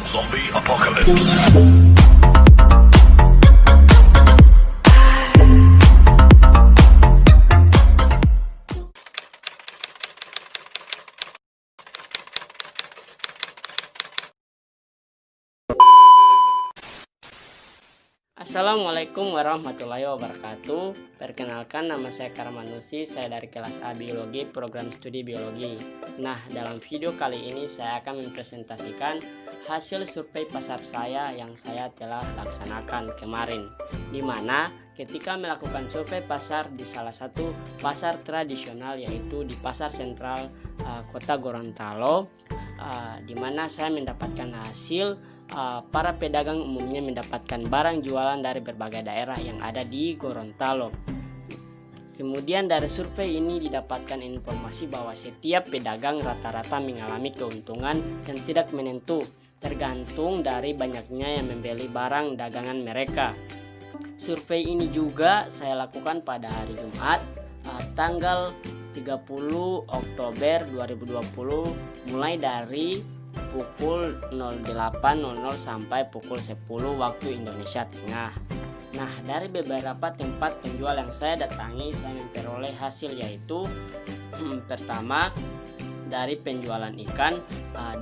Zombie Apocalypse. Assalamualaikum warahmatullahi wabarakatuh. Perkenalkan, nama saya Karmanusi, saya dari kelas A Biologi, program studi biologi. Nah, dalam video kali ini saya akan mempresentasikan hasil survei pasar saya yang saya telah laksanakan kemarin, di mana ketika melakukan survei pasar di salah satu pasar tradisional, yaitu di Pasar Sentral Kota Gorontalo, di mana saya mendapatkan hasil para pedagang umumnya mendapatkan barang jualan dari berbagai daerah yang ada di Gorontalo. Kemudian dari survei ini didapatkan informasi bahwa setiap pedagang rata-rata mengalami keuntungan yang tidak menentu, tergantung dari banyaknya yang membeli barang dagangan mereka. Survei ini juga saya lakukan pada hari Jumat, tanggal 30 Oktober 2020, mulai dari pukul 08.00 sampai pukul 10 waktu Indonesia Tengah. Nah, dari beberapa tempat penjual yang saya datangi, saya memperoleh hasil yaitu pertama, dari penjualan ikan.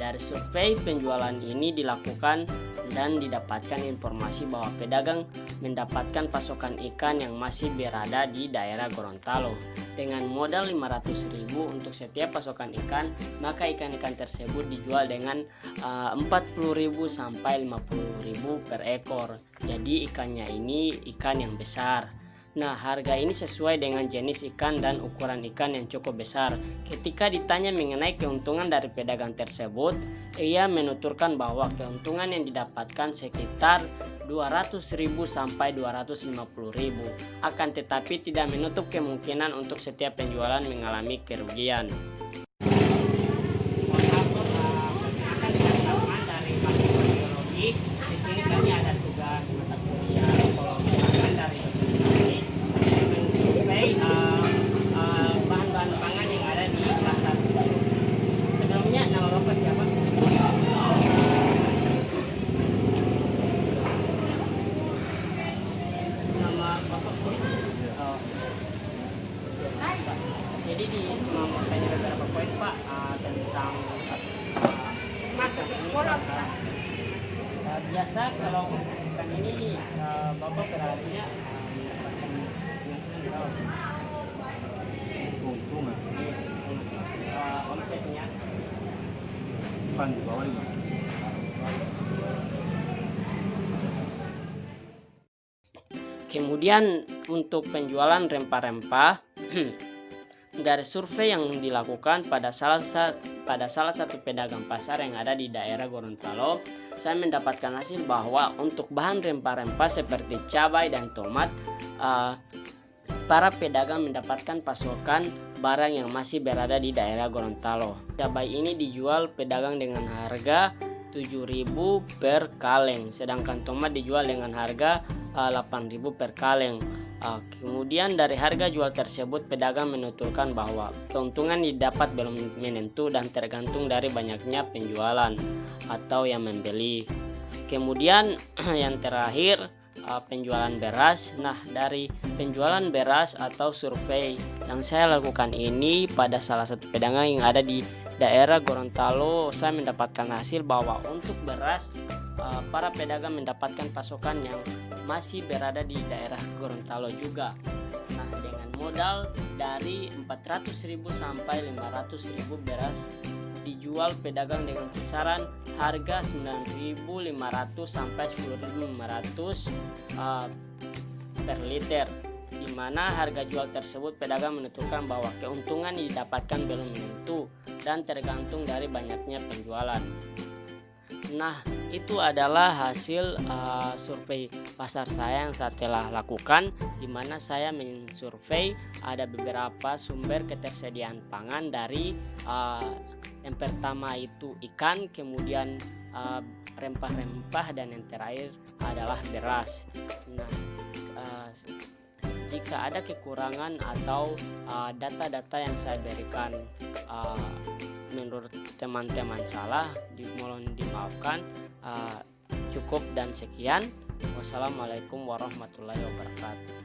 Dari survei penjualan ini dilakukan dan didapatkan informasi bahwa pedagang mendapatkan pasokan ikan yang masih berada di daerah Gorontalo. Dengan modal 500.000 untuk setiap pasokan ikan, maka ikan-ikan tersebut dijual dengan 40.000 sampai 50.000 per ekor. Jadi ikannya ini ikan yang besar. Nah, harga ini sesuai dengan jenis ikan dan ukuran ikan yang cukup besar. Ketika ditanya mengenai keuntungan dari pedagang tersebut, ia menuturkan bahwa keuntungan yang didapatkan sekitar 200.000 sampai 250.000. Akan tetapi tidak menutup kemungkinan untuk setiap penjualan mengalami kerugian. Di sini kami ada tugas mata kuliah dari bahan-bahan pangan yang ada di pasar. Sebelumnya nama Bapak siapa? Nama Bapak Kulit? Oh. Jadi mau tanya beberapa poin Pak tentang masa sekolah. Biasa kalau ikan ini Bapak perharinya mendapatkan penghasilan berapa? Keuntungan Omsetnya bukan di bawah 5. Kemudian untuk penjualan rempah-rempah dari survei yang dilakukan pada salah satu pedagang pasar yang ada di daerah Gorontalo, saya mendapatkan hasil bahwa untuk bahan rempah-rempah seperti cabai dan tomat, para pedagang mendapatkan pasokan barang yang masih berada di daerah Gorontalo. Cabai ini dijual pedagang dengan harga 7.000 per kaleng, sedangkan tomat dijual dengan harga 8.000 per kaleng. Kemudian dari harga jual tersebut, pedagang menuturkan bahwa keuntungan didapat belum menentu dan tergantung dari banyaknya penjualan atau yang membeli. Kemudian yang terakhir, penjualan beras. Nah, dari penjualan beras atau survei yang saya lakukan ini pada salah satu pedagang yang ada di daerah Gorontalo, saya mendapatkan hasil bahwa untuk beras para pedagang mendapatkan pasokan yang masih berada di daerah Gorontalo juga. Nah, dengan modal dari 400.000 sampai 500.000 beras dijual pedagang dengan kisaran harga 9.500 sampai 10.500 per liter, di mana harga jual tersebut pedagang menentukan bahwa keuntungan didapatkan belum menentu dan tergantung dari banyaknya penjualan. Nah, itu adalah hasil survei pasar saya yang saya telah lakukan, di mana saya mensurvei ada beberapa sumber ketersediaan pangan dari yang pertama itu ikan, kemudian rempah-rempah, dan yang terakhir adalah beras. Nah, jika ada kekurangan atau data-data yang saya berikan menurut teman-teman salah, mohon dimaafkan. Cukup dan sekian. Wassalamualaikum warahmatullahi wabarakatuh.